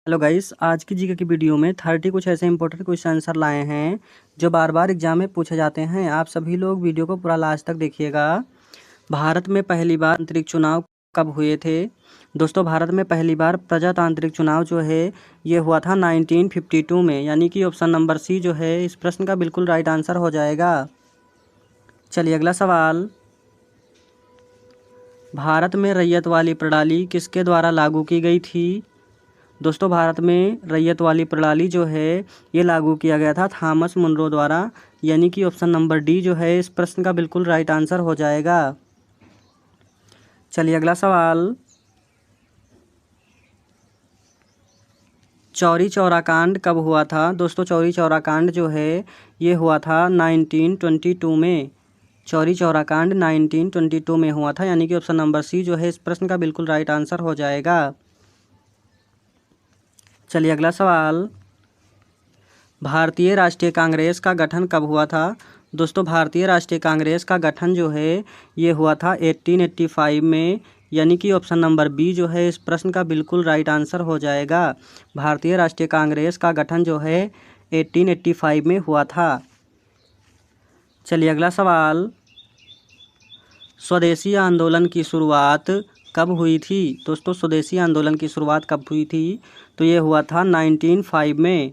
Hello guys, आज की GK की वीडियो में 30 कुछ ऐसे इंपॉर्टेंट क्वेश्चन आंसर लाए हैं जो बार बार एग्जाम में पूछे जाते हैं। आप सभी लोग वीडियो को पूरा लास्ट तक देखिएगा। भारत में पहली बार आंतरिक चुनाव कब हुए थे? दोस्तों, भारत में पहली बार प्रजातांत्रिक चुनाव जो है ये हुआ था 1952 में, यानी कि ऑप्शन नंबर सी जो है इस प्रश्न का बिल्कुल राइट आंसर हो जाएगा। चलिए अगला सवाल। भारत में रैयत वाली प्रणाली किसके द्वारा लागू की गई थी? दोस्तों, भारत में रैयत वाली प्रणाली जो है ये लागू किया गया था थॉमस मुनरो द्वारा, यानी कि ऑप्शन नंबर डी जो है इस प्रश्न का बिल्कुल राइट आंसर हो जाएगा। चलिए अगला सवाल। चौरी चौरा कांड कब हुआ था? दोस्तों, चौरी चौरा कांड जो है ये हुआ था 1922 में। चौरी चौरा कांड 1922 में हुआ था, यानी कि ऑप्शन नंबर सी जो है इस प्रश्न का बिल्कुल राइट आंसर हो जाएगा। चलिए अगला सवाल। भारतीय राष्ट्रीय कांग्रेस का गठन कब हुआ था? दोस्तों, भारतीय राष्ट्रीय कांग्रेस का गठन जो है ये हुआ था 1885 में, यानी कि ऑप्शन नंबर बी जो है इस प्रश्न का बिल्कुल राइट आंसर हो जाएगा। भारतीय राष्ट्रीय कांग्रेस का गठन जो है 1885 में हुआ था। चलिए अगला सवाल। स्वदेशी आंदोलन की शुरुआत कब हुई थी? दोस्तों, स्वदेशी आंदोलन की शुरुआत कब हुई थी? तो ये हुआ था 1905 में,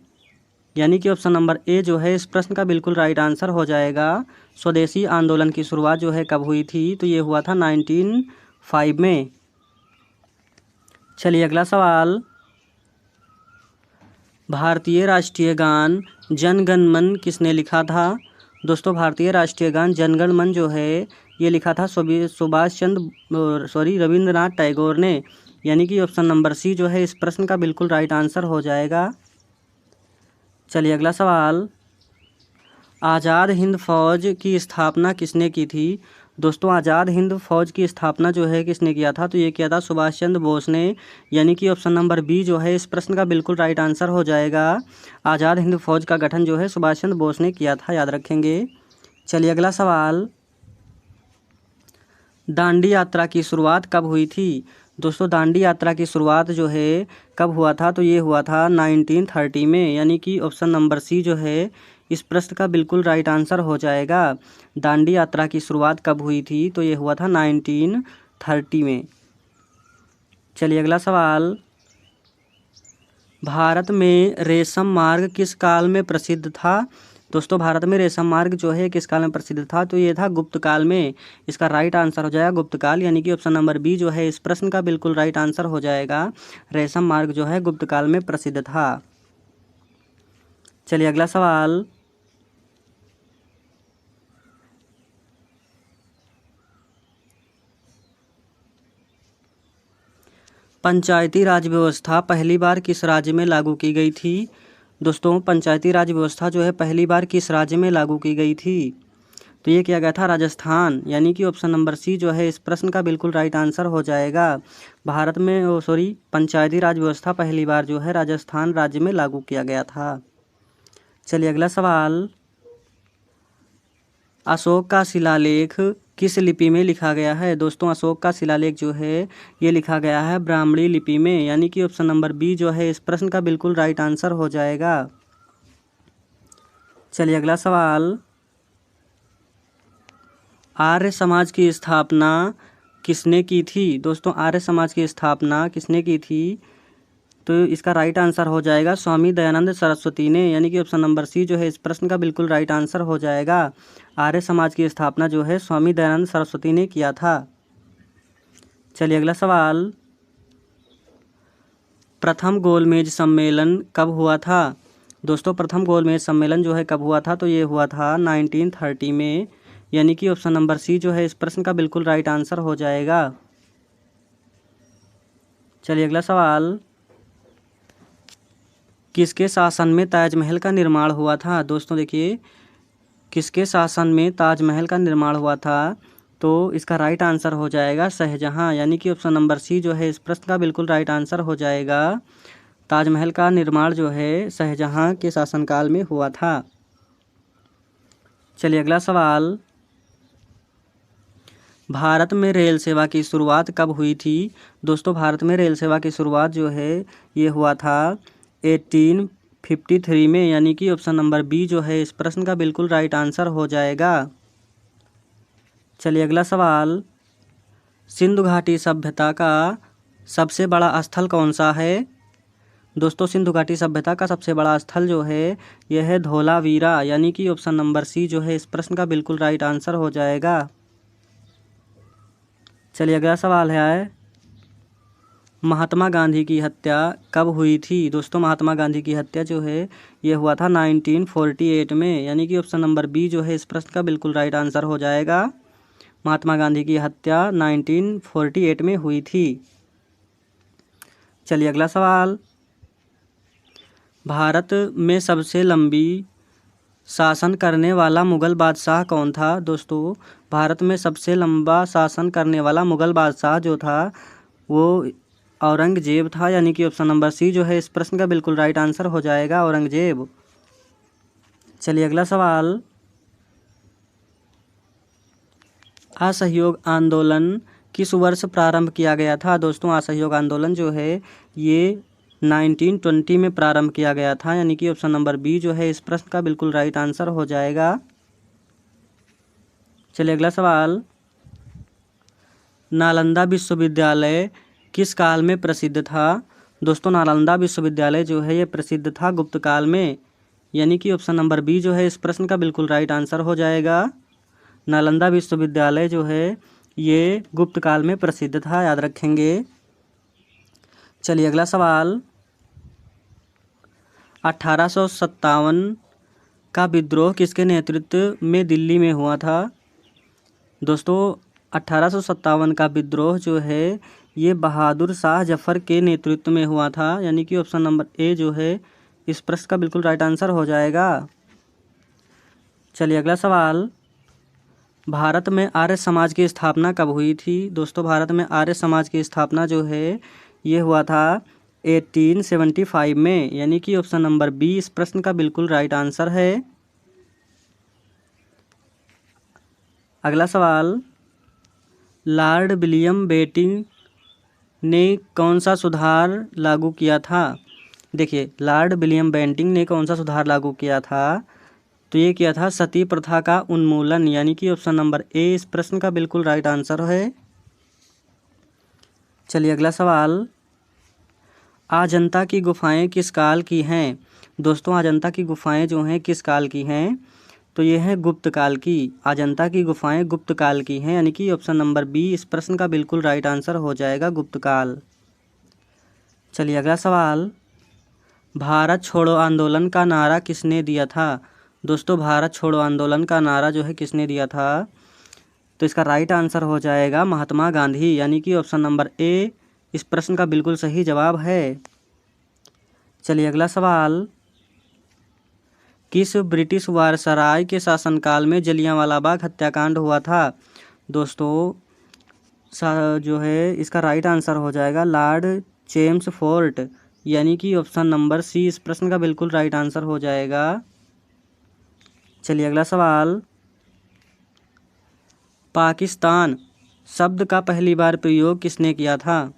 यानी कि ऑप्शन नंबर ए जो है इस प्रश्न का बिल्कुल राइट आंसर हो जाएगा। स्वदेशी आंदोलन की शुरुआत जो है कब हुई थी? तो ये हुआ था 1905 में। चलिए अगला सवाल। भारतीय राष्ट्रीय गान जन गण मन किसने लिखा था? दोस्तों, भारतीय राष्ट्रीय गान जन गण मन जो है ये लिखा था रविंद्रनाथ टैगोर ने, यानी कि ऑप्शन नंबर सी जो है इस प्रश्न का बिल्कुल राइट आंसर हो जाएगा। चलिए अगला सवाल। आज़ाद हिंद फौज की स्थापना किसने की थी? दोस्तों, आज़ाद हिंद फौज की स्थापना जो है किसने किया था? तो ये किया था सुभाष चंद्र बोस ने, यानी कि ऑप्शन नंबर बी जो है इस प्रश्न का बिल्कुल राइट आंसर हो जाएगा। आज़ाद हिंद फौज का गठन जो है सुभाष चंद्र बोस ने किया था, याद रखेंगे। चलिए अगला सवाल। दांडी यात्रा की शुरुआत कब हुई थी? दोस्तों, दांडी यात्रा की शुरुआत जो है कब हुआ था? तो ये हुआ था 1930 में, यानी कि ऑप्शन नंबर सी जो है इस प्रश्न का बिल्कुल राइट आंसर हो जाएगा। दांडी यात्रा की शुरुआत कब हुई थी? तो ये हुआ था 1930 में। चलिए अगला सवाल। भारत में रेशम मार्ग किस काल में प्रसिद्ध था? दोस्तों, भारत में रेशम मार्ग जो है किस काल में प्रसिद्ध था? तो ये था गुप्त काल में। इसका राइट आंसर हो जाएगा गुप्त काल, यानी कि ऑप्शन नंबर बी जो है इस प्रश्न का बिल्कुल राइट आंसर हो जाएगा। रेशम मार्ग जो है गुप्त काल में प्रसिद्ध था। चलिए अगला सवाल। पंचायती राज व्यवस्था पहली बार किस राज्य में लागू की गई थी? दोस्तों, पंचायती राज व्यवस्था जो है पहली बार किस राज्य में लागू की गई थी? तो ये किया गया था राजस्थान, यानी कि ऑप्शन नंबर सी जो है इस प्रश्न का बिल्कुल राइट आंसर हो जाएगा। भारत में पंचायती राज व्यवस्था पहली बार जो है राजस्थान राज्य में लागू किया गया था। चलिए अगला सवाल। अशोक का शिलालेख किस लिपि में लिखा गया है? दोस्तों, अशोक का शिलालेख जो है ये लिखा गया है ब्राह्मणी लिपि में, यानी कि ऑप्शन नंबर बी जो है इस प्रश्न का बिल्कुल राइट आंसर हो जाएगा। चलिए अगला सवाल। आर्य समाज की स्थापना किसने की थी? दोस्तों, आर्य समाज की स्थापना किसने की थी? तो इसका राइट आंसर हो जाएगा स्वामी दयानंद सरस्वती ने, यानी कि ऑप्शन नंबर सी जो है इस प्रश्न का बिल्कुल राइट आंसर हो जाएगा। आर्य समाज की स्थापना जो है स्वामी दयानंद सरस्वती ने किया था। चलिए अगला सवाल। प्रथम गोलमेज सम्मेलन कब हुआ था? दोस्तों, प्रथम गोलमेज सम्मेलन जो है कब हुआ था? तो ये हुआ था 1930 में, यानी कि ऑप्शन नंबर सी जो है इस प्रश्न का बिल्कुल राइट आंसर हो जाएगा। चलिए अगला सवाल। किसके शासन में ताजमहल का निर्माण हुआ था? दोस्तों देखिए, किसके शासन में ताजमहल का निर्माण हुआ था? तो इसका राइट आंसर हो जाएगा शाहजहां, यानी कि ऑप्शन नंबर सी जो है इस प्रश्न का बिल्कुल राइट आंसर हो जाएगा। ताजमहल का निर्माण जो है शाहजहां के शासनकाल में हुआ था। चलिए अगला सवाल। भारत में रेल सेवा की शुरुआत कब हुई थी? दोस्तों भारत में रेल सेवा की शुरुआत जो है ये हुआ था 1853 में, यानी कि ऑप्शन नंबर बी जो है इस प्रश्न का बिल्कुल राइट आंसर हो जाएगा। चलिए अगला सवाल, सिंधु घाटी सभ्यता का सबसे बड़ा स्थल कौन सा है? दोस्तों सिंधु घाटी सभ्यता का सबसे बड़ा स्थल जो है यह है धोलावीरा, यानी कि ऑप्शन नंबर सी जो है इस प्रश्न का बिल्कुल राइट आंसर हो जाएगा। चलिए अगला सवाल है, महात्मा गांधी की हत्या कब हुई थी? दोस्तों महात्मा गांधी की हत्या जो है ये हुआ था 1948 में, यानी कि ऑप्शन नंबर बी जो है इस प्रश्न का बिल्कुल राइट आंसर हो जाएगा। महात्मा गांधी की हत्या 1948 में हुई थी। चलिए अगला सवाल, भारत में सबसे लंबी शासन करने वाला मुगल बादशाह कौन था? दोस्तों भारत में सबसे लंबा शासन करने वाला मुगल बादशाह जो था वो औरंगजेब था, यानी कि ऑप्शन नंबर सी जो है इस प्रश्न का बिल्कुल राइट आंसर हो जाएगा, औरंगजेब। चलिए अगला सवाल, असहयोग आंदोलन किस वर्ष प्रारंभ किया गया था? दोस्तों असहयोग आंदोलन जो है ये 1920 में प्रारंभ किया गया था, यानी कि ऑप्शन नंबर बी जो है इस प्रश्न का बिल्कुल राइट आंसर हो जाएगा। चलिए अगला सवाल, नालंदा विश्वविद्यालय किस काल में प्रसिद्ध था? दोस्तों नालंदा विश्वविद्यालय जो है ये प्रसिद्ध था गुप्त काल में, यानी कि ऑप्शन नंबर बी जो है इस प्रश्न का बिल्कुल राइट आंसर हो जाएगा। नालंदा विश्वविद्यालय जो है ये गुप्त काल में प्रसिद्ध था, याद रखेंगे। चलिए अगला सवाल, 1857 का विद्रोह किसके नेतृत्व में दिल्ली में हुआ था? दोस्तों 1857 का विद्रोह जो है ये बहादुर शाह जफर के नेतृत्व में हुआ था, यानी कि ऑप्शन नंबर ए जो है इस प्रश्न का बिल्कुल राइट आंसर हो जाएगा। चलिए अगला सवाल, भारत में आर्य समाज की स्थापना कब हुई थी? दोस्तों भारत में आर्य समाज की स्थापना जो है ये हुआ था 1875 में, यानी कि ऑप्शन नंबर बी इस प्रश्न का बिल्कुल राइट आंसर है। अगला सवाल, लॉर्ड विलियम बेंटिंक ने कौन सा सुधार लागू किया था? देखिए लॉर्ड विलियम बेंटिंक ने कौन सा सुधार लागू किया था? तो ये किया था सती प्रथा का उन्मूलन, यानी कि ऑप्शन नंबर ए इस प्रश्न का बिल्कुल राइट आंसर है। चलिए अगला सवाल, अजंता की गुफाएं किस काल की हैं? दोस्तों अजंता की गुफाएं जो हैं किस काल की हैं? तो ये है गुप्त काल की। अजंता की गुफाएं गुप्त काल की हैं, यानी कि ऑप्शन नंबर बी इस प्रश्न का बिल्कुल राइट आंसर हो जाएगा, गुप्त काल। चलिए अगला सवाल, भारत छोड़ो आंदोलन का नारा किसने दिया था? दोस्तों भारत छोड़ो आंदोलन का नारा जो है किसने दिया था? तो इसका राइट आंसर हो जाएगा महात्मा गांधी, यानी कि ऑप्शन नंबर ए इस प्रश्न का बिल्कुल सही जवाब है। चलिए अगला सवाल, किस ब्रिटिश वायसराय के शासनकाल में जलियांवाला बाग हत्याकांड हुआ था? दोस्तों जो है इसका राइट आंसर हो जाएगा लॉर्ड चेम्सफोर्ट, यानी कि ऑप्शन नंबर सी इस प्रश्न का बिल्कुल राइट आंसर हो जाएगा। चलिए अगला सवाल, पाकिस्तान शब्द का पहली बार प्रयोग किसने किया था?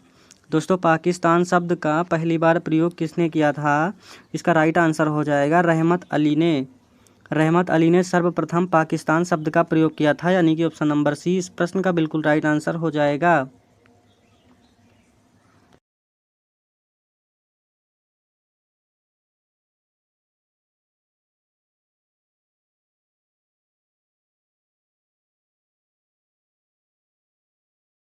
दोस्तों पाकिस्तान शब्द का पहली बार प्रयोग किसने किया था? इसका राइट आंसर हो जाएगा रहमत अली ने। रहमत अली ने सर्वप्रथम पाकिस्तान शब्द का प्रयोग किया था, यानी कि ऑप्शन नंबर सी इस प्रश्न का बिल्कुल राइट आंसर हो जाएगा।